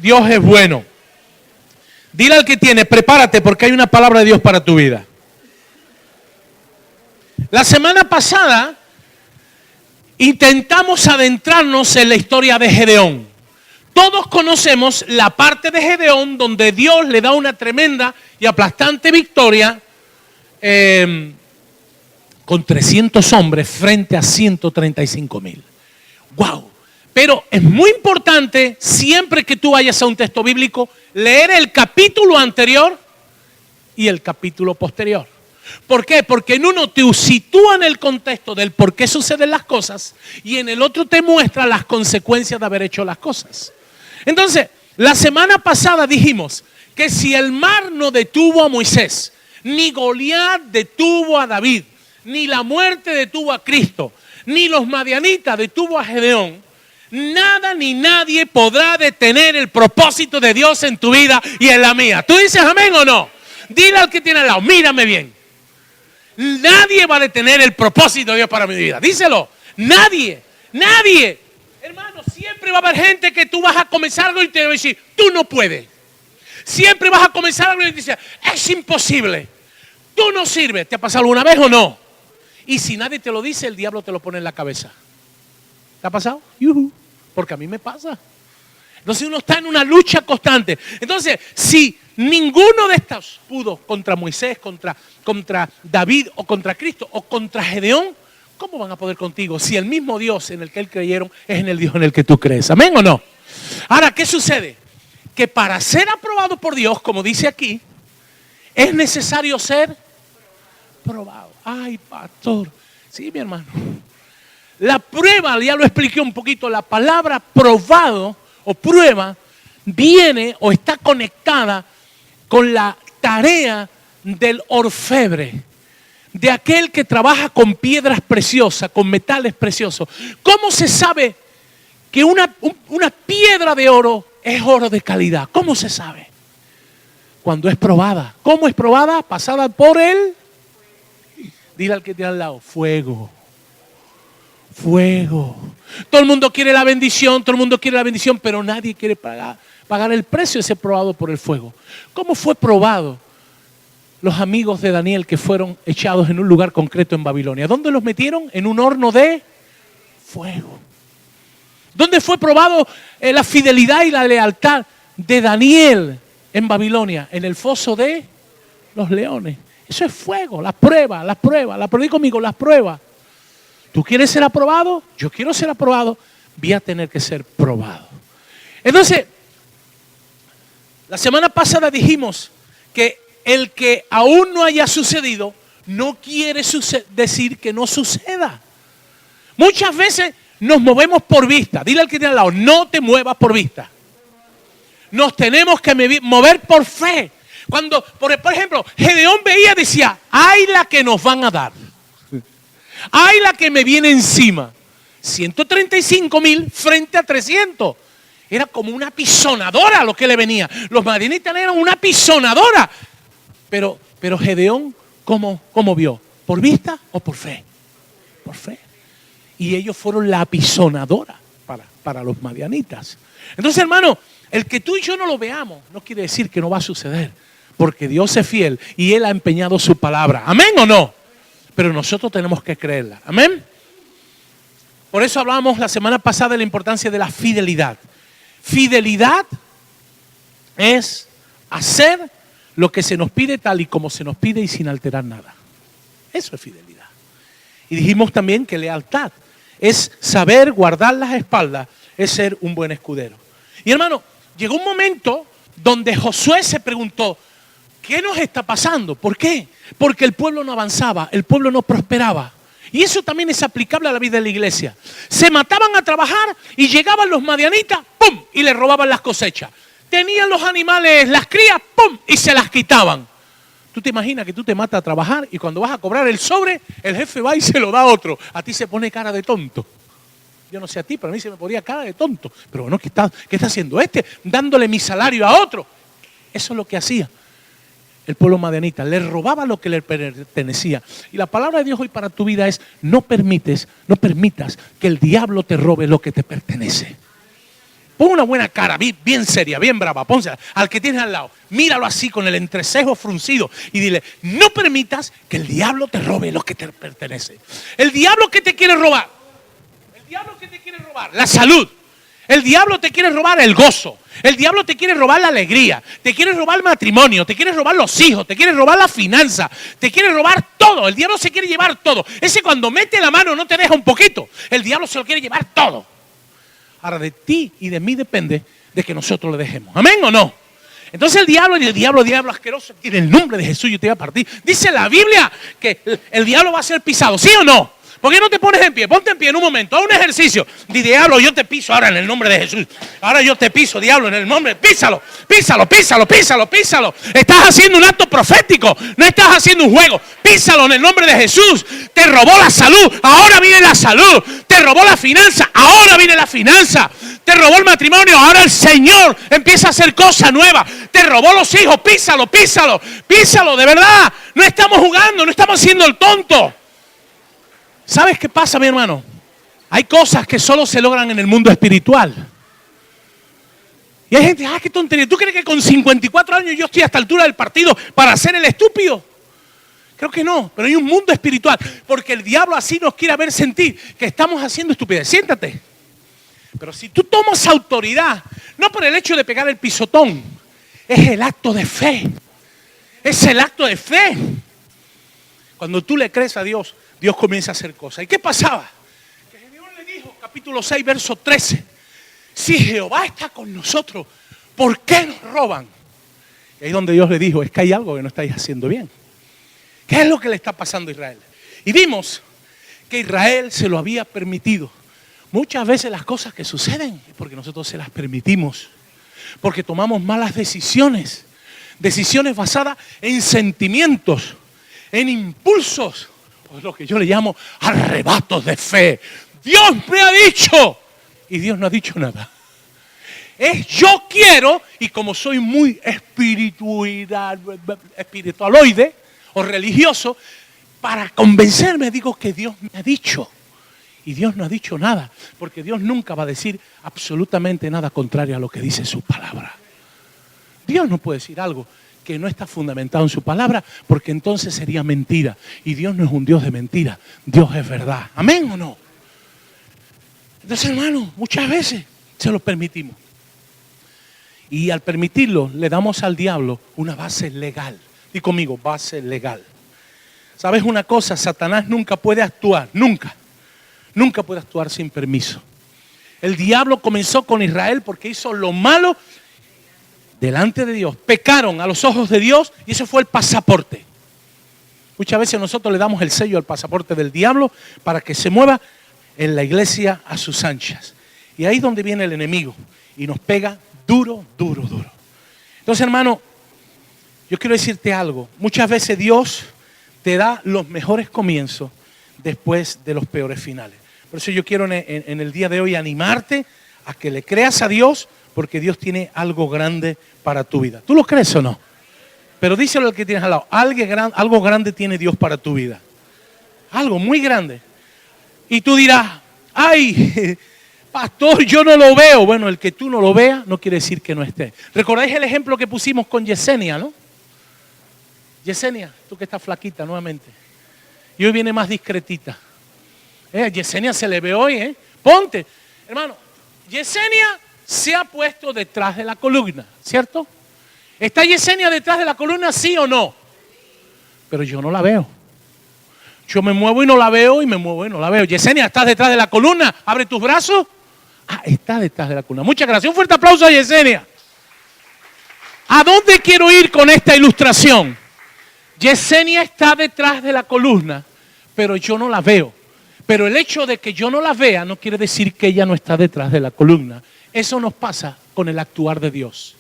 Dios es bueno. Dile al que tiene, prepárate porque hay una palabra de Dios para tu vida. La semana pasada intentamos adentrarnos en la historia de Gedeón. Todos conocemos la parte de Gedeón donde Dios le da una tremenda y aplastante victoria con 300 hombres frente a 135,000. ¡Wow! Pero es muy importante, siempre que tú vayas a un texto bíblico, leer el capítulo anterior y el capítulo posterior. ¿Por qué? Porque en uno te sitúa en el contexto del por qué suceden las cosas y en el otro te muestra las consecuencias de haber hecho las cosas. Entonces, la semana pasada dijimos que si el mar no detuvo a Moisés, ni Goliat detuvo a David, ni la muerte detuvo a Cristo, ni los madianitas detuvo a Gedeón, nada ni nadie podrá detener el propósito de Dios en tu vida y en la mía. ¿Tú dices amén o no? Dile al que tiene al lado, mírame bien. Nadie va a detener el propósito de Dios para mi vida. Díselo. Nadie. Nadie. Hermano, siempre va a haber gente que tú vas a comenzar algo y te va a decir, tú no puedes. Siempre vas a comenzar algo y te dice, es imposible. Tú no sirves. ¿Te ha pasado alguna vez o no? Y si nadie te lo dice, el diablo te lo pone en la cabeza. ¿Te ha pasado? Porque a mí me pasa. Entonces uno está en una lucha constante. Entonces, si ninguno de estos pudo contra Moisés, contra David o contra Cristo o contra Gedeón, ¿cómo van a poder contigo si el mismo Dios en el que él creyeron es en el Dios en el que tú crees? ¿Amén o no? Ahora, ¿qué sucede? Que para ser aprobado por Dios, como dice aquí, es necesario ser probado. Ay, pastor. Sí, mi hermano. La prueba, ya lo expliqué un poquito, la palabra probado o prueba viene o está conectada con la tarea del orfebre, de aquel que trabaja con piedras preciosas, con metales preciosos. ¿Cómo se sabe que una piedra de oro es oro de calidad? ¿Cómo se sabe? Cuando es probada. ¿Cómo es probada? Pasada por el, dile al que tiene al lado, fuego. Fuego. Todo el mundo quiere la bendición, pero nadie quiere pagar el precio de ser probado por el fuego. ¿Cómo fue probado los amigos de Daniel que fueron echados en un lugar concreto en Babilonia? ¿Dónde los metieron? En un horno de fuego. ¿Dónde fue probado la fidelidad y la lealtad de Daniel en Babilonia? En el foso de los leones. Eso es fuego, las pruebas. Di conmigo, las pruebas. ¿Tú quieres ser aprobado? Yo quiero ser aprobado. Voy a tener que ser probado. Entonces, la semana pasada dijimos que el que aún no haya sucedido no quiere decir que no suceda. Muchas veces nos movemos por vista. Dile al que tiene al lado, no te muevas por vista. Nos tenemos que mover por fe. Cuando, por ejemplo, Gedeón veía y decía, ay la que nos van a dar. Ay la que me viene encima. 135,000 frente a 300. Era como una pisonadora lo que le venía. Los madianitas eran una pisonadora. Pero Gedeón, ¿cómo vio? ¿Por vista o por fe? Por fe. Y ellos fueron la pisonadora para los madianitas. Entonces, hermano, el que tú y yo no lo veamos no quiere decir que no va a suceder. Porque Dios es fiel y Él ha empeñado su palabra. ¿Amén o no? Pero nosotros tenemos que creerla. ¿Amén? Por eso hablábamos la semana pasada de la importancia de la fidelidad. Fidelidad es hacer lo que se nos pide tal y como se nos pide y sin alterar nada. Eso es fidelidad. Y dijimos también que lealtad es saber guardar las espaldas, es ser un buen escudero. Y hermano, llegó un momento donde Josué se preguntó, ¿qué nos está pasando? ¿Por qué? Porque el pueblo no avanzaba, el pueblo no prosperaba. Y eso también es aplicable a la vida de la iglesia. Se mataban a trabajar y llegaban los madianitas, ¡pum! Y le robaban las cosechas. Tenían los animales, las crías, ¡pum! Y se las quitaban. Tú te imaginas que tú te matas a trabajar y cuando vas a cobrar el sobre, el jefe va y se lo da a otro. A ti se pone cara de tonto. Yo no sé a ti, pero a mí se me ponía cara de tonto. Pero bueno, ¿qué está haciendo este? Dándole mi salario a otro. Eso es lo que hacía el pueblo madianita. Le robaba lo que le pertenecía. Y la palabra de Dios hoy para tu vida es: no permitas que el diablo te robe lo que te pertenece. pon una buena cara, bien seria, bien brava, pónsela al que tienes al lado. Míralo así con el entrecejo fruncido y dile, no permitas que el diablo te robe lo que te pertenece. El diablo que te quiere robar, la salud. El diablo te quiere robar el gozo. El diablo te quiere robar la alegría. Te quiere robar el matrimonio. Te quiere robar los hijos. Te quiere robar la finanza. Te quiere robar todo. El diablo se quiere llevar todo. Ese cuando mete la mano no te deja un poquito. El diablo se lo quiere llevar todo. Ahora de ti y de mí depende de que nosotros le dejemos. ¿Amén o no? Entonces el diablo asqueroso, en el nombre de Jesús yo te voy a partir. Dice la Biblia que el diablo va a ser pisado. ¿Sí o no? ¿Por qué no te pones en pie? Ponte en pie en un momento. Haz un ejercicio. Di, diablo, yo te piso ahora en el nombre de Jesús. Ahora yo te piso, diablo, en el nombre. Písalo. Estás haciendo un acto profético. No estás haciendo un juego. Písalo en el nombre de Jesús. Te robó la salud. Ahora viene la salud. Te robó la finanza. Ahora viene la finanza. Te robó el matrimonio. Ahora el Señor empieza a hacer cosas nuevas. Te robó los hijos. Písalo. De verdad. No estamos jugando. No estamos haciendo el tonto. ¿Sabes qué pasa, mi hermano? Hay cosas que solo se logran en el mundo espiritual. Y hay gente, qué tontería. ¿Tú crees que con 54 años yo estoy a esta altura del partido para hacer el estúpido? Creo que no, pero hay un mundo espiritual. Porque el diablo así nos quiere ver sentir que estamos haciendo estupidez. Siéntate. Pero si tú tomas autoridad, no por el hecho de pegar el pisotón, es el acto de fe. Es el acto de fe. Cuando tú le crees a Dios, Dios comienza a hacer cosas. ¿Y qué pasaba? Que Gedeón le dijo, capítulo 6, verso 13, si Jehová está con nosotros, ¿por qué nos roban? Y ahí es donde Dios le dijo, es que hay algo que no estáis haciendo bien. ¿Qué es lo que le está pasando a Israel? Y vimos que Israel se lo había permitido. Muchas veces las cosas que suceden es porque nosotros se las permitimos. Porque tomamos malas decisiones. Decisiones basadas en sentimientos, en impulsos. Es lo que yo le llamo arrebatos de fe. Dios me ha dicho y Dios no ha dicho nada. Es yo quiero, y como soy muy espiritualoide o religioso, para convencerme digo que Dios me ha dicho. Y Dios no ha dicho nada, porque Dios nunca va a decir absolutamente nada contrario a lo que dice su palabra. Dios no puede decir algo que no está fundamentado en su palabra, porque entonces sería mentira. Y Dios no es un Dios de mentira, Dios es verdad. ¿Amén o no? Entonces, hermano, muchas veces se lo permitimos. Y al permitirlo, le damos al diablo una base legal. Di conmigo, base legal. ¿Sabes una cosa? Satanás nunca puede actuar, nunca puede actuar sin permiso. El diablo comenzó con Israel porque hizo lo malo delante de Dios. Pecaron a los ojos de Dios y ese fue el pasaporte. Muchas veces nosotros le damos el sello al pasaporte del diablo para que se mueva en la iglesia a sus anchas. Y ahí es donde viene el enemigo y nos pega duro. Entonces, hermano, yo quiero decirte algo. Muchas veces Dios te da los mejores comienzos después de los peores finales. Por eso yo quiero en el día de hoy animarte a que le creas a Dios, porque Dios tiene algo grande para tu vida. ¿Tú lo crees o no? Pero díselo al que tienes al lado. Algo grande tiene Dios para tu vida. Algo muy grande. Y tú dirás, ay, pastor, yo no lo veo. Bueno, el que tú no lo veas no quiere decir que no esté. ¿Recordáis el ejemplo que pusimos con Yesenia, no? Yesenia, tú que estás flaquita nuevamente. Y hoy viene más discretita. Yesenia se le ve hoy, Ponte. Hermano, Yesenia se ha puesto detrás de la columna, ¿cierto? ¿Está Yesenia detrás de la columna, sí o no? Pero yo no la veo. Yo me muevo y no la veo, y me muevo y no la veo. Yesenia, ¿estás detrás de la columna? Abre tus brazos. Está detrás de la columna. Muchas gracias. Un fuerte aplauso a Yesenia. ¿A dónde quiero ir con esta ilustración? Yesenia está detrás de la columna, pero yo no la veo. Pero el hecho de que yo no la vea no quiere decir que ella no está detrás de la columna. Eso nos pasa con el actuar de Dios.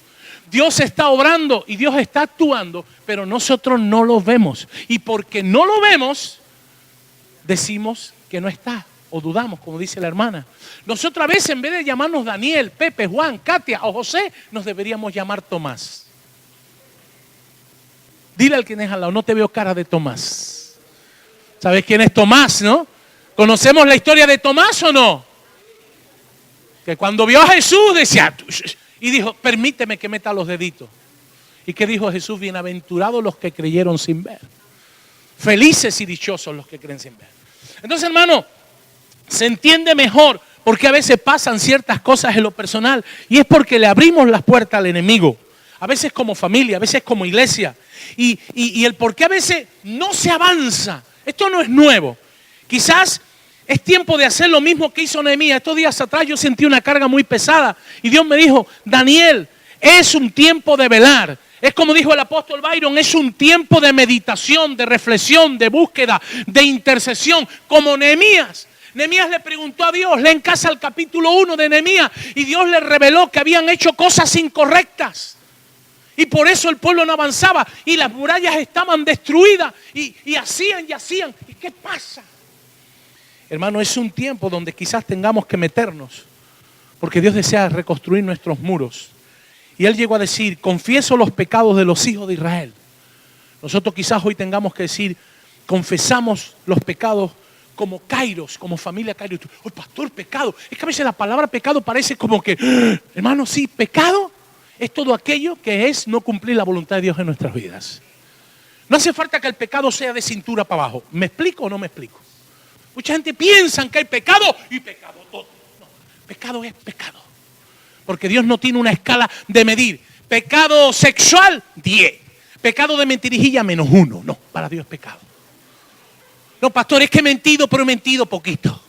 Dios está obrando y Dios está actuando, pero nosotros no lo vemos. Y porque no lo vemos, decimos que no está o dudamos, como dice la hermana. Nosotros a veces, en vez de llamarnos Daniel, Pepe, Juan, Katia o José, nos deberíamos llamar Tomás. Dile al que tienes al lado, no te veo cara de Tomás. ¿Sabes quién es Tomás, no? ¿Conocemos la historia de Tomás o no? Que cuando vio a Jesús decía, y dijo, permíteme que meta los deditos. ¿Y qué dijo Jesús? Bienaventurados los que creyeron sin ver. Felices y dichosos los que creen sin ver. Entonces, hermano, se entiende mejor porque a veces pasan ciertas cosas en lo personal y es porque le abrimos las puertas al enemigo. A veces como familia, a veces como iglesia. Y el por qué a veces no se avanza. Esto no es nuevo. Quizás es tiempo de hacer lo mismo que hizo Nehemías. Estos días atrás yo sentí una carga muy pesada y Dios me dijo, Daniel, es un tiempo de velar. Es como dijo el apóstol Byron, es un tiempo de meditación, de reflexión, de búsqueda, de intercesión, como Nehemías. Nehemías le preguntó a Dios, lee en casa el capítulo 1 de Nehemías, y Dios le reveló que habían hecho cosas incorrectas. Y por eso el pueblo no avanzaba, y las murallas estaban destruidas, y hacían. ¿Y qué pasa? Hermano, es un tiempo donde quizás tengamos que meternos, porque Dios desea reconstruir nuestros muros. Y Él llegó a decir, confieso los pecados de los hijos de Israel. Nosotros quizás hoy tengamos que decir, confesamos los pecados como Kairos, como familia Kairos. Oh, pastor, pecado. Es que a veces la palabra pecado parece como que, hermano, sí, pecado es todo aquello que es no cumplir la voluntad de Dios en nuestras vidas. No hace falta que el pecado sea de cintura para abajo. ¿Me explico o no me explico? Mucha gente piensa que hay pecado y pecado todo. No, pecado es pecado. Porque Dios no tiene una escala de medir. Pecado sexual, 10. Pecado de mentirijilla, -1. No, para Dios es pecado. No, pastor, es que he mentido, pero he mentido poquito.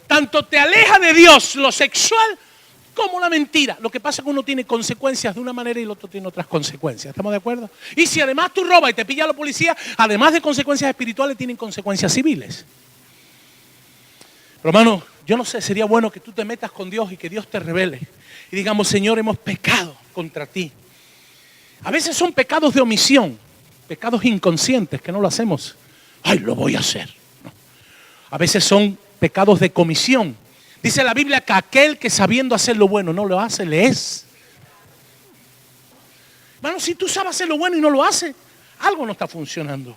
Tanto te aleja de Dios lo sexual como la mentira. Lo que pasa es que uno tiene consecuencias de una manera y el otro tiene otras consecuencias. ¿Estamos de acuerdo? Y si además tú robas y te pilla la policía, además de consecuencias espirituales, tienen consecuencias civiles. Pero hermano, yo no sé, sería bueno que tú te metas con Dios y que Dios te revele. Y digamos, Señor, hemos pecado contra ti. A veces son pecados de omisión, pecados inconscientes que no lo hacemos. Ay, lo voy a hacer. No. A veces son pecados de comisión. Dice la Biblia que aquel que sabiendo hacer lo bueno no lo hace, le es. Hermano, si tú sabes hacer lo bueno y no lo haces, algo no está funcionando.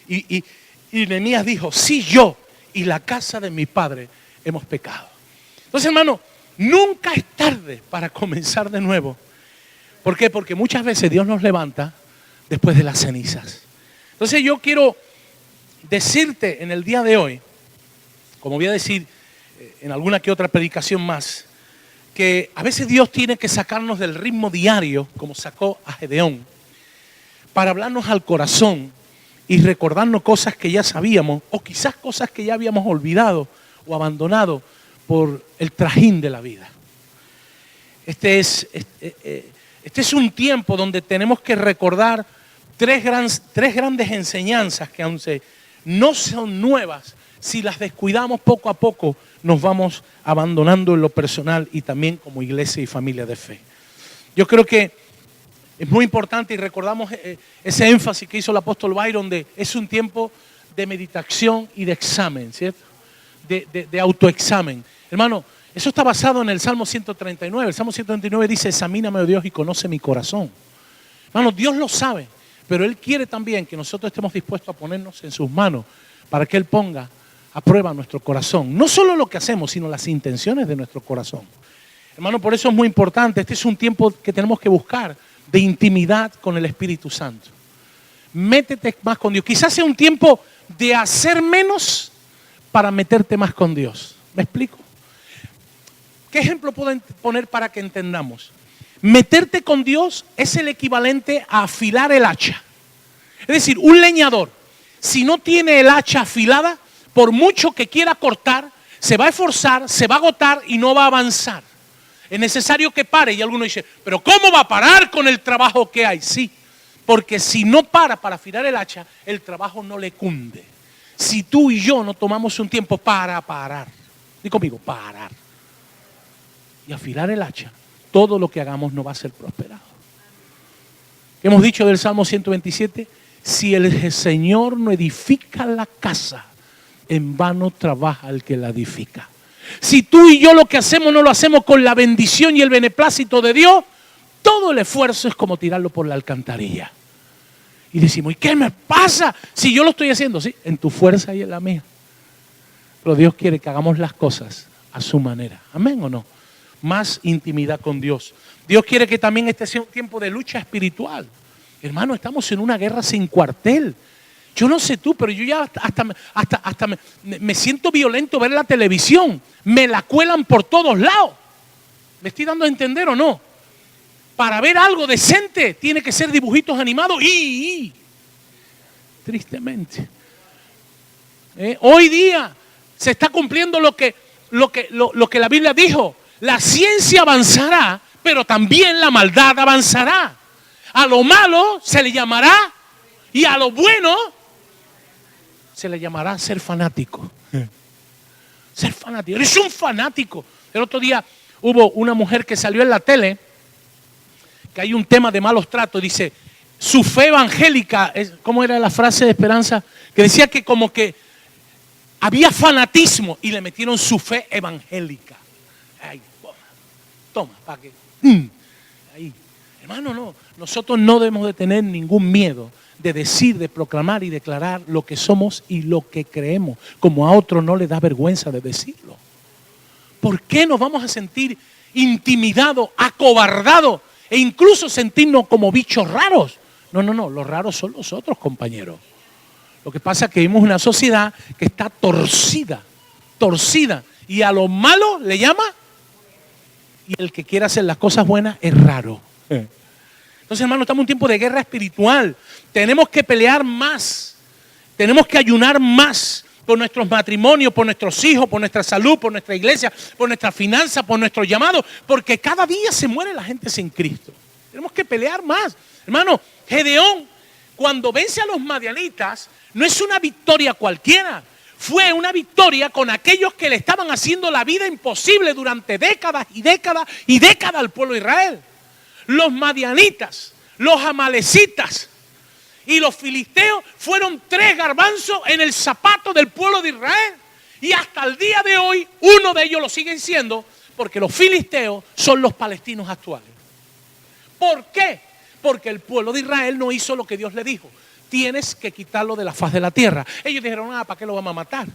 Y Nehemías dijo, sí, yo y la casa de mi padre hemos pecado. Entonces, hermano, nunca es tarde para comenzar de nuevo. ¿Por qué? Porque muchas veces Dios nos levanta después de las cenizas. Entonces yo quiero decirte en el día de hoy, como voy a decir en alguna que otra predicación más, que a veces Dios tiene que sacarnos del ritmo diario, como sacó a Gedeón, para hablarnos al corazón y recordarnos cosas que ya sabíamos, o quizás cosas que ya habíamos olvidado o abandonado por el trajín de la vida. Este es un tiempo donde tenemos que recordar tres grandes enseñanzas que aunque no son nuevas, si las descuidamos poco a poco, nos vamos abandonando en lo personal y también como iglesia y familia de fe. Yo creo que es muy importante y recordamos ese énfasis que hizo el apóstol Byron de es un tiempo de meditación y de examen, ¿cierto? De autoexamen. Hermano, eso está basado en el Salmo 139. El Salmo 139 dice, examíname, oh Dios, y conoce mi corazón. Hermano, Dios lo sabe, pero Él quiere también que nosotros estemos dispuestos a ponernos en sus manos para que Él ponga a prueba nuestro corazón. No solo lo que hacemos, sino las intenciones de nuestro corazón. Hermano, por eso es muy importante. Este es un tiempo que tenemos que buscar de intimidad con el Espíritu Santo. Métete más con Dios. Quizás sea un tiempo de hacer menos para meterte más con Dios. ¿Me explico? ¿Qué ejemplo puedo poner para que entendamos? Meterte con Dios es el equivalente a afilar el hacha. Es decir, un leñador, si no tiene el hacha afilada, por mucho que quiera cortar, se va a esforzar, se va a agotar y no va a avanzar. Es necesario que pare. Y alguno dice, pero ¿cómo va a parar con el trabajo que hay? Sí, porque si no para afilar el hacha, el trabajo no le cunde. Si tú y yo no tomamos un tiempo para parar, di conmigo, parar, y afilar el hacha, todo lo que hagamos no va a ser prosperado. ¿Qué hemos dicho del Salmo 127? Si el Señor no edifica la casa, en vano trabaja el que la edifica. Si tú y yo lo que hacemos no lo hacemos con la bendición y el beneplácito de Dios, todo el esfuerzo es como tirarlo por la alcantarilla. Y decimos, ¿y qué me pasa? Si yo lo estoy haciendo, sí, en tu fuerza y en la mía. Pero Dios quiere que hagamos las cosas a su manera. ¿Amén o no? Más intimidad con Dios. Dios quiere que también este sea un tiempo de lucha espiritual. Hermano, estamos en una guerra sin cuartel. Yo no sé tú, pero yo ya hasta me siento violento ver la televisión. Me la cuelan por todos lados. ¿Me estoy dando a entender o no? Para ver algo decente tiene que ser dibujitos animados y tristemente. Hoy día se está cumpliendo lo que la Biblia dijo. La ciencia avanzará, pero también la maldad avanzará. A lo malo se le llamará y a lo bueno se le llamará ser fanático. Ser fanático. Eres un fanático. El otro día hubo una mujer que salió en la tele, que hay un tema de malos tratos, dice, su fe evangélica, ¿cómo era la frase de Esperanza? Que decía que como que había fanatismo y le metieron su fe evangélica. Ay, toma, para que... Ahí. Hermano, no, nosotros no debemos de tener ningún miedo de decir, de proclamar y declarar lo que somos y lo que creemos, como a otro no le da vergüenza de decirlo. ¿Por qué nos vamos a sentir intimidados, acobardados e incluso sentirnos como bichos raros? No, los raros son los otros, compañeros. Lo que pasa es que vivimos una sociedad que está torcida, y a lo malo le llama, y el que quiere hacer las cosas buenas es raro. Entonces, hermano, estamos en un tiempo de guerra espiritual. Tenemos que pelear más, tenemos que ayunar más por nuestros matrimonios, por nuestros hijos, por nuestra salud, por nuestra iglesia, por nuestra finanza, por nuestro llamado, porque cada día se muere la gente sin Cristo. Tenemos que pelear más. Hermano, Gedeón, cuando vence a los madianitas, no es una victoria cualquiera. Fue una victoria con aquellos que le estaban haciendo la vida imposible durante décadas y décadas y décadas al pueblo de Israel. Los madianitas, los amalecitas y los filisteos fueron 3 garbanzos en el zapato del pueblo de Israel. Y hasta el día de hoy, uno de ellos lo siguen siendo, porque los filisteos son los palestinos actuales. ¿Por qué? Porque el pueblo de Israel no hizo lo que Dios le dijo. Tienes que quitarlo de la faz de la tierra. Ellos dijeron, ¿para qué lo vamos a matar?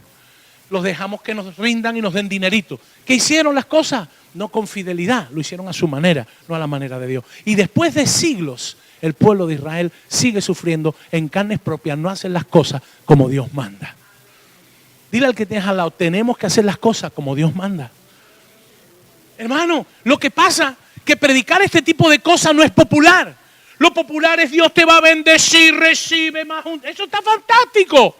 Los dejamos que nos rindan y nos den dinerito. ¿Qué hicieron las cosas? No con fidelidad, lo hicieron a su manera, no a la manera de Dios. Y después de siglos, el pueblo de Israel sigue sufriendo en carnes propias, no hacen las cosas como Dios manda. Dile al que tienes al lado, tenemos que hacer las cosas como Dios manda. Hermano, lo que pasa es que predicar este tipo de cosas no es popular. Lo popular es Dios te va a bendecir, recibe más. Eso está fantástico.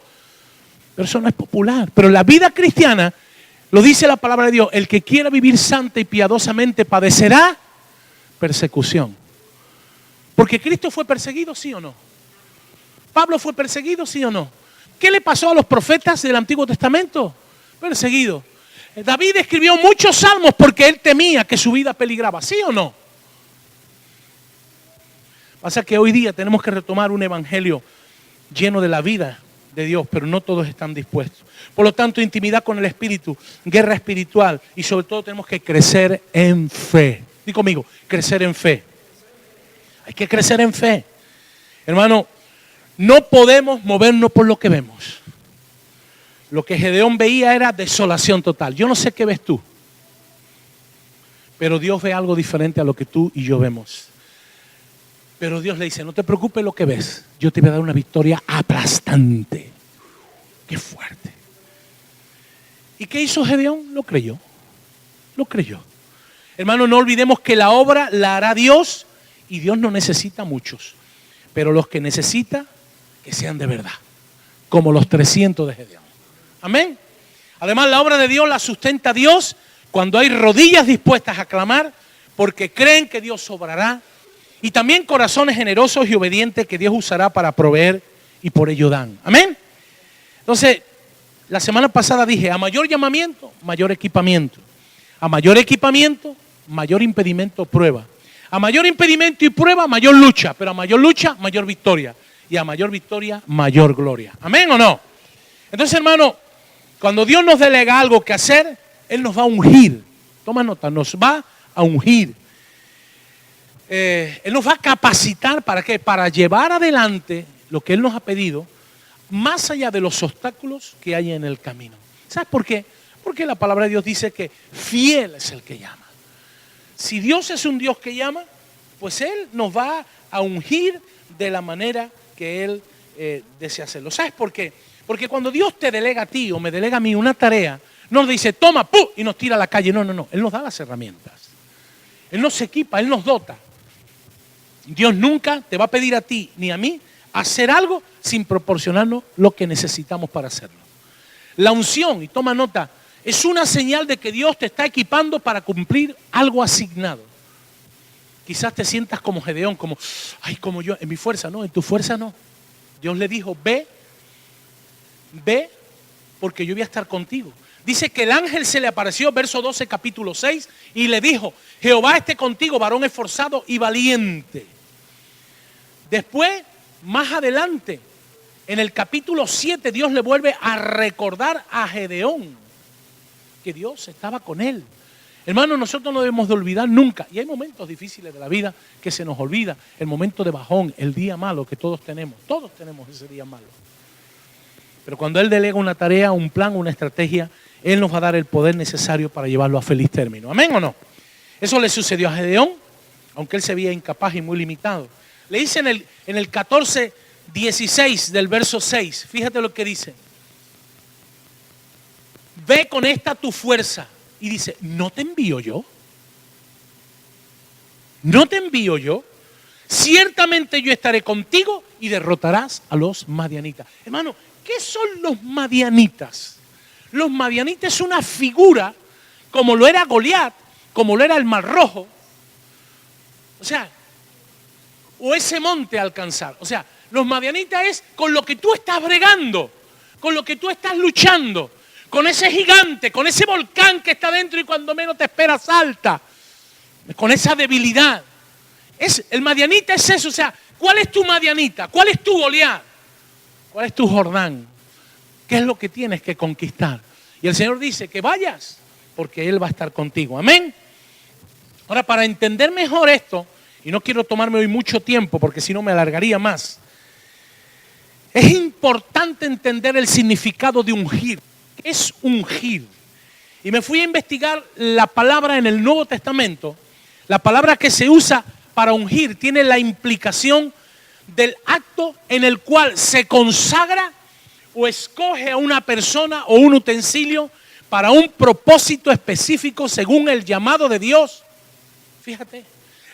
Pero eso no es popular. Pero la vida cristiana, lo dice la palabra de Dios, el que quiera vivir santa y piadosamente padecerá persecución. Porque Cristo fue perseguido, ¿sí o no? Pablo fue perseguido, ¿sí o no? ¿Qué le pasó a los profetas del Antiguo Testamento? Perseguido. David escribió muchos salmos porque él temía que su vida peligraba, ¿sí o no? Pasa que hoy día tenemos que retomar un evangelio lleno de la vida de Dios, pero no todos están dispuestos. Por lo tanto, intimidad con el Espíritu, guerra espiritual y sobre todo tenemos que crecer en fe. Dí conmigo, crecer en fe. Hay que crecer en fe. Hermano, no podemos movernos por lo que vemos. Lo que Gedeón veía era desolación total. Yo no sé qué ves tú, pero Dios ve algo diferente a lo que tú y yo vemos. Pero Dios le dice, no te preocupes lo que ves. Yo te voy a dar una victoria aplastante. Qué fuerte. ¿Y qué hizo Gedeón? Lo creyó. Lo creyó. Hermano, no olvidemos que la obra la hará Dios y Dios no necesita muchos. Pero los que necesita, que sean de verdad. Como los 300 de Gedeón. Amén. Además, la obra de Dios la sustenta Dios cuando hay rodillas dispuestas a clamar porque creen que Dios obrará. Y también corazones generosos y obedientes que Dios usará para proveer y por ello dan. Amén. Entonces, la semana pasada dije, a mayor llamamiento, mayor equipamiento. A mayor equipamiento, mayor impedimento, prueba. A mayor impedimento y prueba, mayor lucha. Pero a mayor lucha, mayor victoria. Y a mayor victoria, mayor gloria. Amén o no. Entonces, hermano, cuando Dios nos delega algo que hacer, Él nos va a ungir. Toma nota, nos va a ungir. Él nos va a capacitar ¿para qué? Para llevar adelante lo que Él nos ha pedido, más allá de los obstáculos que hay en el camino. ¿Sabes por qué? Porque la palabra de Dios dice que fiel es el que llama. Si Dios es un Dios que llama, pues Él nos va a ungir de la manera que Él desea hacerlo. ¿Sabes por qué? Porque cuando Dios te delega a ti o me delega a mí una tarea, no nos dice, toma, ¡pum!, y nos tira a la calle. No, no, no. Él nos da las herramientas. Él nos equipa, Él nos dota. Dios nunca te va a pedir a ti ni a mí hacer algo sin proporcionarnos lo que necesitamos para hacerlo. La unción, y toma nota, es una señal de que Dios te está equipando para cumplir algo asignado. Quizás te sientas como Gedeón, como, ay, como yo, en mi fuerza. No, en tu fuerza no. Dios le dijo, ve, porque yo voy a estar contigo. Dice que el ángel se le apareció, verso 12, capítulo 6, y le dijo, Jehová esté contigo, varón esforzado y valiente. Después, más adelante, en el capítulo 7, Dios le vuelve a recordar a Gedeón que Dios estaba con él. Hermanos, nosotros no debemos de olvidar nunca, y hay momentos difíciles de la vida que se nos olvida, el momento de bajón, el día malo que todos tenemos ese día malo. Pero cuando Él delega una tarea, un plan, una estrategia, Él nos va a dar el poder necesario para llevarlo a feliz término. ¿Amén o no? Eso le sucedió a Gedeón, aunque él se veía incapaz y muy limitado. Le dice en el 14:16 del verso 6, fíjate lo que dice. Ve con esta tu fuerza. Y dice, ¿no te envío yo? ¿No te envío yo? Ciertamente yo estaré contigo y derrotarás a los madianitas. Hermano, ¿qué son los madianitas? Los madianitas es una figura como lo era Goliat, como lo era el Mar Rojo. O sea, o ese monte a alcanzar. O sea, los madianitas es con lo que tú estás bregando, con lo que tú estás luchando, con ese gigante, con ese volcán que está dentro y cuando menos te esperas salta, con esa debilidad. El madianita es eso, o sea, ¿cuál es tu madianita? ¿Cuál es tu Goliat? ¿Cuál es tu Jordán? ¿Qué es lo que tienes que conquistar? Y el Señor dice que vayas, porque Él va a estar contigo. Amén. Ahora, para entender mejor esto, y no quiero tomarme hoy mucho tiempo, porque si no me alargaría más, es importante entender el significado de ungir. ¿Qué es ungir? Y me fui a investigar la palabra en el Nuevo Testamento. La palabra que se usa para ungir tiene la implicación del acto en el cual se consagra o escoge a una persona o un utensilio para un propósito específico según el llamado de Dios. Fíjate.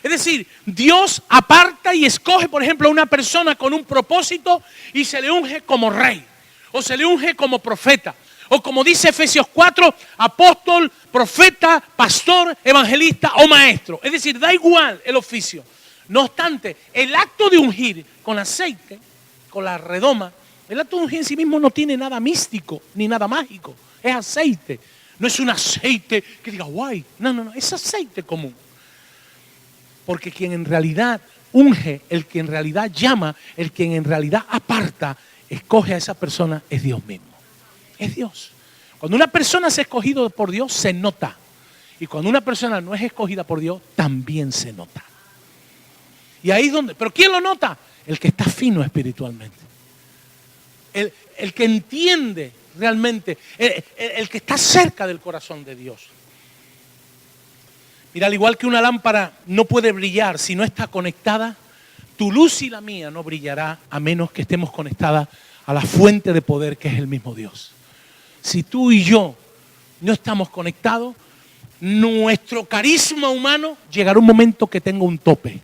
Es decir, Dios aparta y escoge, por ejemplo, a una persona con un propósito y se le unge como rey o se le unge como profeta. O como dice Efesios 4, apóstol, profeta, pastor, evangelista o maestro. Es decir, da igual el oficio. No obstante, el acto de ungir con aceite, con la redoma, el acto de ungir en sí mismo no tiene nada místico ni nada mágico. Es aceite. No es un aceite que diga, guay. No, no, no. Es aceite común. Porque quien en realidad unge, el que en realidad llama, el que en realidad aparta, escoge a esa persona, es Dios mismo. Es Dios. Cuando una persona es escogida por Dios, se nota. Y cuando una persona no es escogida por Dios, también se nota. Y ahí es donde, ¿pero quién lo nota? El que está fino espiritualmente. El que entiende realmente, el que está cerca del corazón de Dios. Mira, al igual que una lámpara no puede brillar si no está conectada, tu luz y la mía no brillará a menos que estemos conectadas a la fuente de poder que es el mismo Dios. Si tú y yo no estamos conectados, nuestro carisma humano llegará un momento que tenga un tope.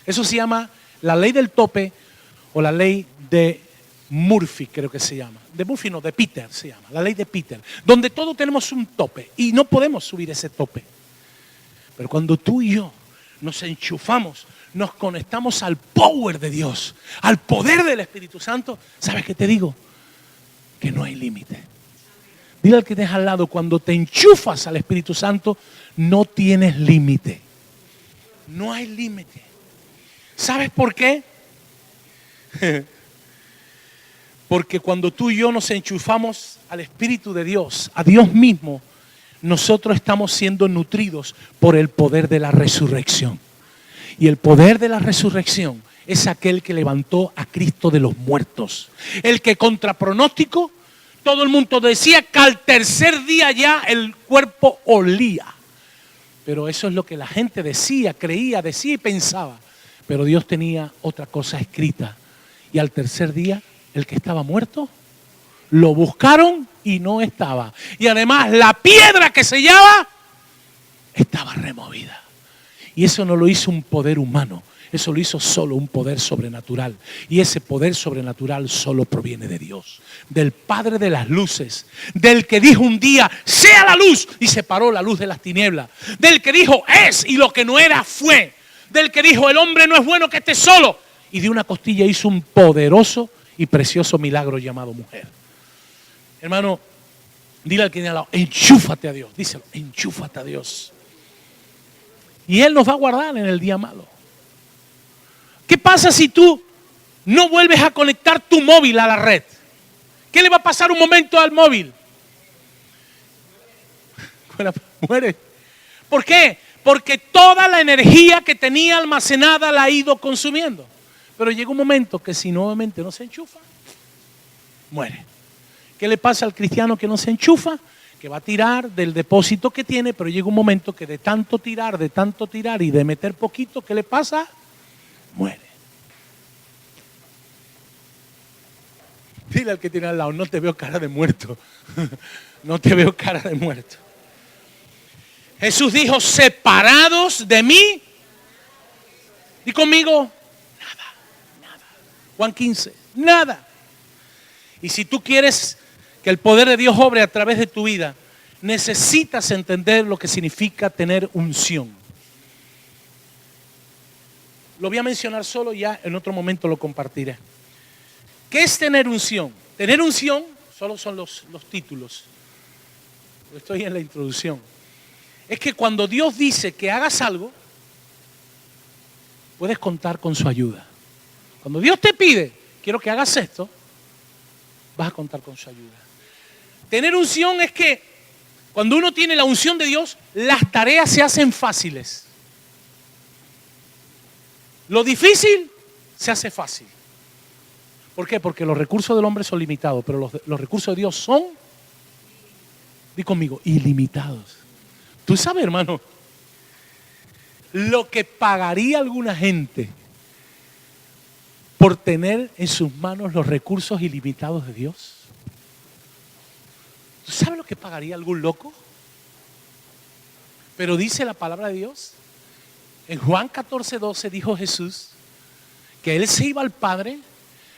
Eso se llama la ley del tope o la ley de Murphy, creo que se llama. De Murphy no, de Peter se llama, la ley de Peter. Donde todos tenemos un tope y no podemos subir ese tope. Pero cuando tú y yo nos enchufamos, nos conectamos al power de Dios, al poder del Espíritu Santo, ¿sabes qué te digo? Que no hay límite. Dile al que tienes al lado, cuando te enchufas al Espíritu Santo, no tienes límite. No hay límite. ¿Sabes por qué? Porque cuando tú y yo nos enchufamos al Espíritu de Dios, a Dios mismo, nosotros estamos siendo nutridos por el poder de la resurrección. Y el poder de la resurrección es aquel que levantó a Cristo de los muertos. El que contra pronóstico Todo el mundo decía que al tercer día ya el cuerpo olía. Pero eso es lo que la gente decía, creía, decía y pensaba. Pero Dios tenía otra cosa escrita. Y al tercer día, el que estaba muerto, lo buscaron y no estaba. Y además la piedra que sellaba estaba removida. Y eso no lo hizo un poder humano. Eso lo hizo solo un poder sobrenatural. Y ese poder sobrenatural solo proviene de Dios, del Padre de las luces, del que dijo un día, sea la luz, y separó la luz de las tinieblas, del que dijo, es, y lo que no era fue, del que dijo, el hombre no es bueno que esté solo, y de una costilla hizo un poderoso y precioso milagro llamado mujer. Hermano, dile al que tiene al lado, enchúfate a Dios, díselo, enchúfate a Dios. Y Él nos va a guardar en el día malo. ¿Qué pasa si tú no vuelves a conectar tu móvil a la red? ¿Qué le va a pasar un momento al móvil? Muere. ¿Por qué? Porque toda la energía que tenía almacenada la ha ido consumiendo. Pero llega un momento que si nuevamente no se enchufa, muere. ¿Qué le pasa al cristiano que no se enchufa? Que va a tirar del depósito que tiene, pero llega un momento que de tanto tirar y de meter poquito, ¿qué le pasa? Muere. Dile al que tiene al lado, no te veo cara de muerto. No te veo cara de muerto. Jesús dijo, separados de mí. Y conmigo, nada. Juan 15, nada. Y si tú quieres que el poder de Dios obre a través de tu vida, necesitas entender lo que significa tener unción. Lo voy a mencionar solo, ya en otro momento lo compartiré. ¿Qué es tener unción? Tener unción solo son los títulos. Estoy en la introducción. Es que cuando Dios dice que hagas algo, puedes contar con su ayuda. Cuando Dios te pide, quiero que hagas esto, vas a contar con su ayuda. Tener unción es que cuando uno tiene la unción de Dios, las tareas se hacen fáciles. Lo difícil se hace fácil. ¿Por qué? Porque los recursos del hombre son limitados, pero los recursos de Dios son, di conmigo, ilimitados. Tú sabes, hermano, lo que pagaría alguna gente por tener en sus manos los recursos ilimitados de Dios. ¿Tú sabes lo que pagaría algún loco? Pero dice la palabra de Dios. En Juan 14:12 dijo Jesús que Él se iba al Padre,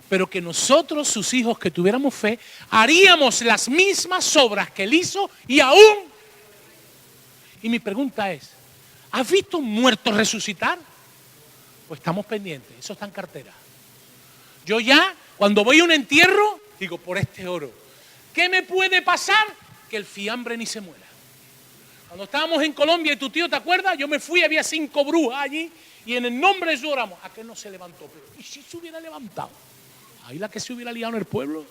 pero que nosotros, sus hijos que tuviéramos fe, haríamos las mismas obras que Él hizo y aún. Y mi pregunta es, ¿has visto un muerto resucitar? Pues estamos pendientes, eso está en cartera. Yo ya, cuando voy a un entierro, digo, por este oro, ¿qué me puede pasar? Que el fiambre ni se muera. Cuando estábamos en Colombia y tu tío, ¿te acuerdas? Yo me fui, había 5 brujas allí y en el nombre de Jesús oramos. Aquel no se levantó, pero ¿y si se hubiera levantado? Ahí la que se hubiera liado en el pueblo.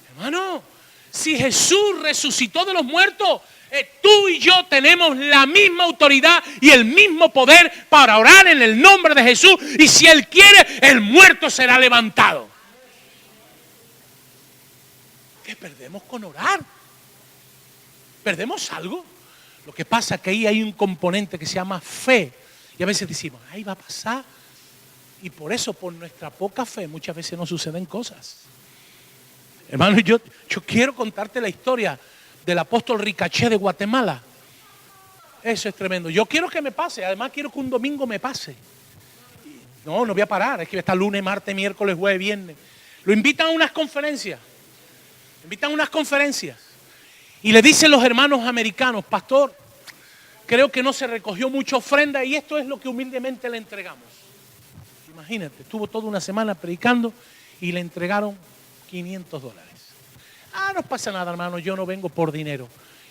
Hermano, si Jesús resucitó de los muertos, tú y yo tenemos la misma autoridad y el mismo poder para orar en el nombre de Jesús. Y si Él quiere, el muerto será levantado. ¿Qué perdemos con orar? ¿Perdemos algo? Lo que pasa es que ahí hay un componente que se llama fe. Y a veces decimos, ahí va a pasar. Y por eso, por nuestra poca fe, muchas veces no suceden cosas. Hermano, yo quiero contarte la historia del apóstol Ricaché de Guatemala. Eso es tremendo. Yo quiero que me pase. Además, quiero que un domingo me pase. No voy a parar. Es que está lunes, martes, miércoles, jueves, viernes. Lo invitan a unas conferencias. Y le dicen los hermanos americanos, pastor, creo que no se recogió mucha ofrenda y esto es lo que humildemente le entregamos. Imagínate, estuvo toda una semana predicando y le entregaron $500. No pasa nada, hermano, yo no vengo por dinero.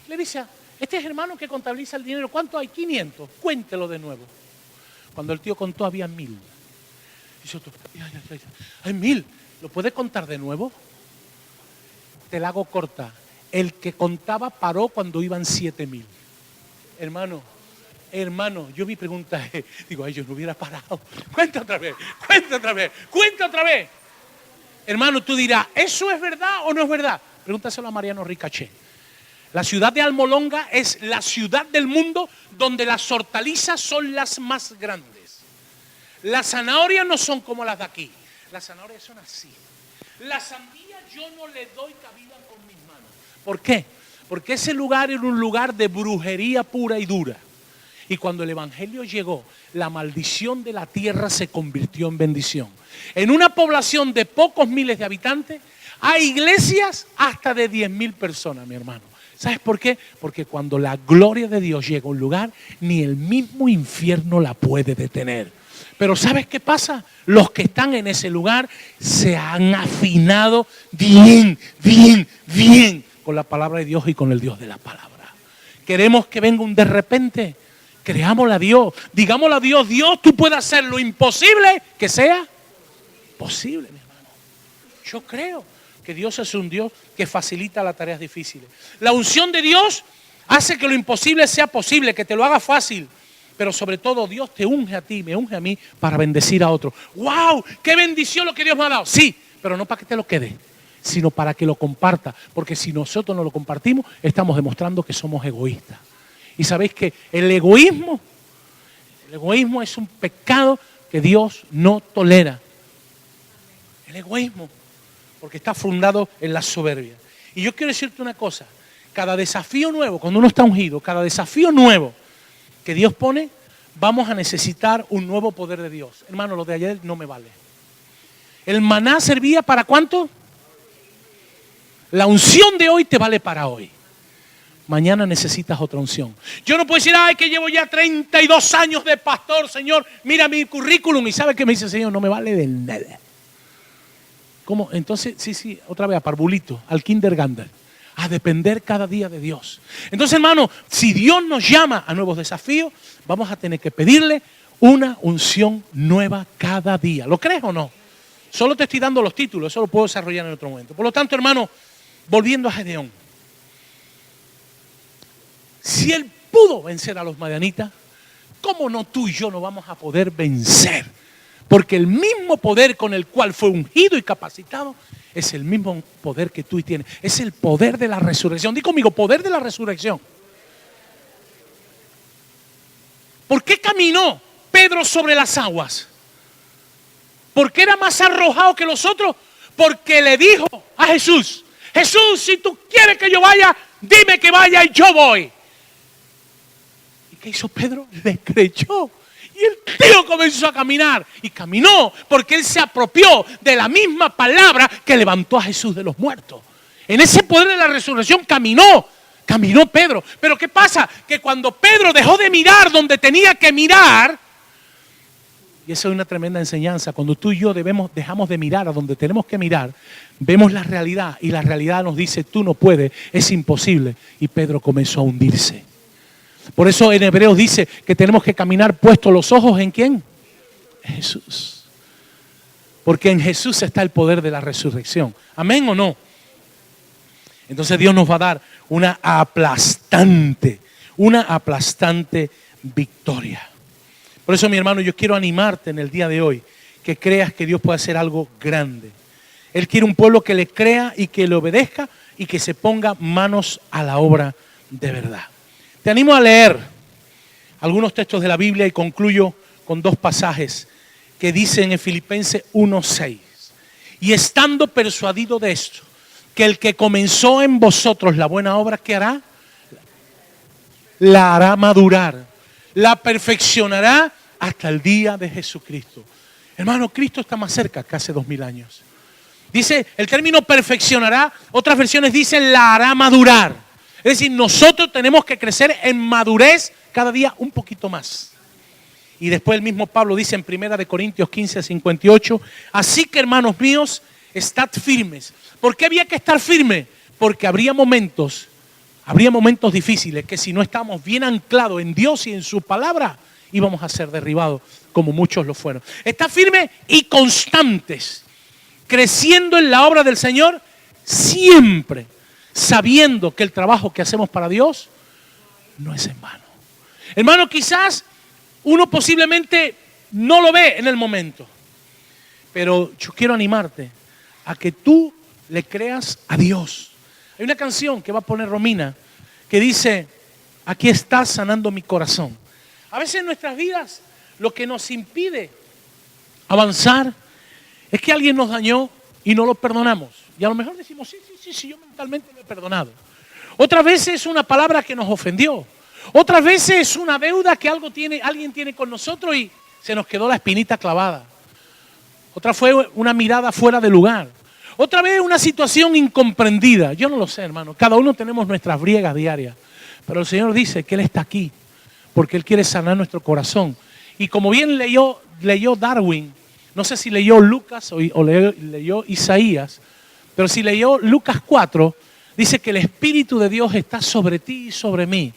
Le dice, este es hermano que contabiliza el dinero, ¿cuánto hay? 500, cuéntelo de nuevo. Cuando el tío contó había 1000. Dice otro, hay 1000, ¿lo puede contar de nuevo? Te la hago corta. El que contaba paró cuando iban 7000. Hermano, yo mi pregunta es, digo, yo no hubiera parado. Cuenta otra vez. Hermano, tú dirás, ¿eso es verdad o no es verdad? Pregúntaselo a Mariano Ricaché. La ciudad de Almolonga es la ciudad del mundo donde las hortalizas son las más grandes. Las zanahorias no son como las de aquí. Las zanahorias son así. La sandía yo no le doy cabida con mis manos. ¿Por qué? Porque ese lugar era un lugar de brujería pura y dura. Y cuando el evangelio llegó, la maldición de la tierra se convirtió en bendición. En una población de pocos miles de habitantes, hay iglesias hasta de 10,000 personas, mi hermano. ¿Sabes por qué? Porque cuando la gloria de Dios llega a un lugar, ni el mismo infierno la puede detener. Pero ¿sabes qué pasa? Los que están en ese lugar se han afinado bien con la palabra de Dios y con el Dios de la palabra. Queremos que venga un de repente. Creámosle a Dios. Digámosle a Dios, Dios, tú puedes hacer lo imposible que sea posible, mi hermano. Yo creo que Dios es un Dios que facilita las tareas difíciles. La unción de Dios hace que lo imposible sea posible, que te lo haga fácil. Pero sobre todo Dios te unge a ti, me unge a mí para bendecir a otros. ¡Wow! ¡Qué bendición lo que Dios me ha dado! Sí, pero no para que te lo quede, sino para que lo comparta. Porque si nosotros no lo compartimos, estamos demostrando que somos egoístas. Y sabéis que el egoísmo es un pecado que Dios no tolera. El egoísmo, porque está fundado en la soberbia. Y yo quiero decirte una cosa, cada desafío nuevo, cuando uno está ungido, cada desafío nuevo que Dios pone, vamos a necesitar un nuevo poder de Dios. Hermano, lo de ayer no me vale. El maná servía para ¿cuánto? La unción de hoy te vale para hoy. Mañana necesitas otra unción. Yo no puedo decir, ay, que llevo ya 32 años de pastor, Señor, mira mi currículum. Y ¿sabe qué me dice el Señor? No me vale de nada. ¿Cómo? Entonces, sí, otra vez a parvulito, al kindergarten, a depender cada día de Dios. Entonces, hermano, si Dios nos llama a nuevos desafíos, vamos a tener que pedirle una unción nueva cada día. ¿Lo crees o no? Solo te estoy dando los títulos, eso lo puedo desarrollar en otro momento. Por lo tanto, hermano, volviendo a Gedeón, si él pudo vencer a los madianitas, ¿cómo no tú y yo no vamos a poder vencer? Porque el mismo poder con el cual fue ungido y capacitado es el mismo poder que tú tienes. Es el poder de la resurrección. Di conmigo, poder de la resurrección. ¿Por qué caminó Pedro sobre las aguas? ¿Por qué era más arrojado que los otros? Porque le dijo a Jesús, Jesús, si tú quieres que yo vaya, dime que vaya y yo voy. ¿Y qué hizo Pedro? Le creyó. Y el tío comenzó a caminar. Y caminó porque él se apropió de la misma palabra que levantó a Jesús de los muertos. En ese poder de la resurrección caminó Pedro. Pero ¿qué pasa? Que cuando Pedro dejó de mirar donde tenía que mirar, y eso es una tremenda enseñanza, cuando tú y yo dejamos de mirar a donde tenemos que mirar, vemos la realidad y la realidad nos dice, tú no puedes, es imposible. Y Pedro comenzó a hundirse. Por eso en Hebreos dice que tenemos que caminar puestos los ojos ¿en quién? En Jesús. Porque en Jesús está el poder de la resurrección. ¿Amén o no? Entonces Dios nos va a dar una aplastante victoria. Por eso, mi hermano, yo quiero animarte en el día de hoy, que creas que Dios puede hacer algo grande. Él quiere un pueblo que le crea y que le obedezca y que se ponga manos a la obra de verdad. Te animo a leer algunos textos de la Biblia y concluyo con dos pasajes que dicen en Filipenses 1:6. Y estando persuadido de esto, que el que comenzó en vosotros la buena obra, ¿qué hará? La hará madurar, la perfeccionará hasta el día de Jesucristo. Hermano, Cristo está más cerca que hace 2000 años. Dice, el término perfeccionará, otras versiones dicen la hará madurar. Es decir, nosotros tenemos que crecer en madurez cada día un poquito más. Y después el mismo Pablo dice en 1 Corintios 15:58, así que hermanos míos, estad firmes. ¿Por qué había que estar firmes? Porque habría momentos difíciles que si no estamos bien anclados en Dios y en su palabra, íbamos a ser derribados como muchos lo fueron. Está firme y constantes, creciendo en la obra del Señor siempre, sabiendo que el trabajo que hacemos para Dios no es en vano. Hermano, quizás uno posiblemente no lo ve en el momento, pero yo quiero animarte a que tú le creas a Dios, Hay una canción que va a poner Romina que dice, aquí está sanando mi corazón. A veces en nuestras vidas lo que nos impide avanzar es que alguien nos dañó y no lo perdonamos. Y a lo mejor decimos, sí, yo mentalmente lo he perdonado. Otras veces es una palabra que nos ofendió. Otras veces es una deuda que alguien tiene con nosotros y se nos quedó la espinita clavada. Otra fue una mirada fuera de lugar. Otra vez una situación incomprendida. Yo no lo sé, hermano. Cada uno tenemos nuestras briegas diarias. Pero el Señor dice que Él está aquí porque Él quiere sanar nuestro corazón. Y como bien leyó Darwin, no sé si leyó Lucas o leyó Isaías, pero si leyó Lucas 4, dice que el Espíritu de Dios está sobre ti y sobre mí,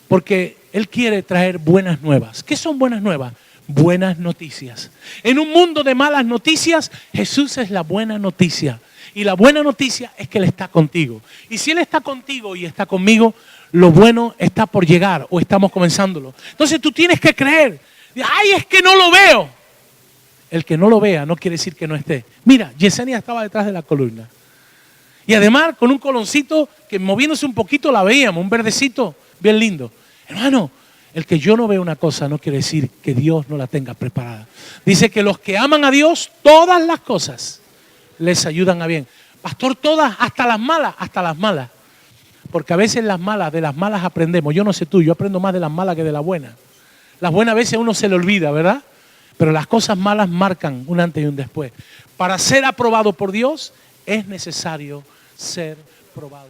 porque Él quiere traer buenas nuevas. ¿Qué son buenas nuevas? Buenas noticias. En un mundo de malas noticias, Jesús es la buena noticia. Y la buena noticia es que Él está contigo. Y si Él está contigo y está conmigo, lo bueno está por llegar o estamos comenzándolo. Entonces tú tienes que creer. ¡Ay, es que no lo veo! El que no lo vea no quiere decir que no esté. Mira, Yesenia estaba detrás de la columna. Y además con un coloncito que moviéndose un poquito la veíamos, un verdecito bien lindo. Hermano, el que yo no vea una cosa no quiere decir que Dios no la tenga preparada. Dice que los que aman a Dios, todas las cosas les ayudan a bien. Pastor, todas, hasta las malas. Porque a veces de las malas aprendemos. Yo no sé tú, yo aprendo más de las malas que de las buenas. Las buenas a veces a uno se le olvida, ¿verdad? Pero las cosas malas marcan un antes y un después. Para ser aprobado por Dios es necesario ser probado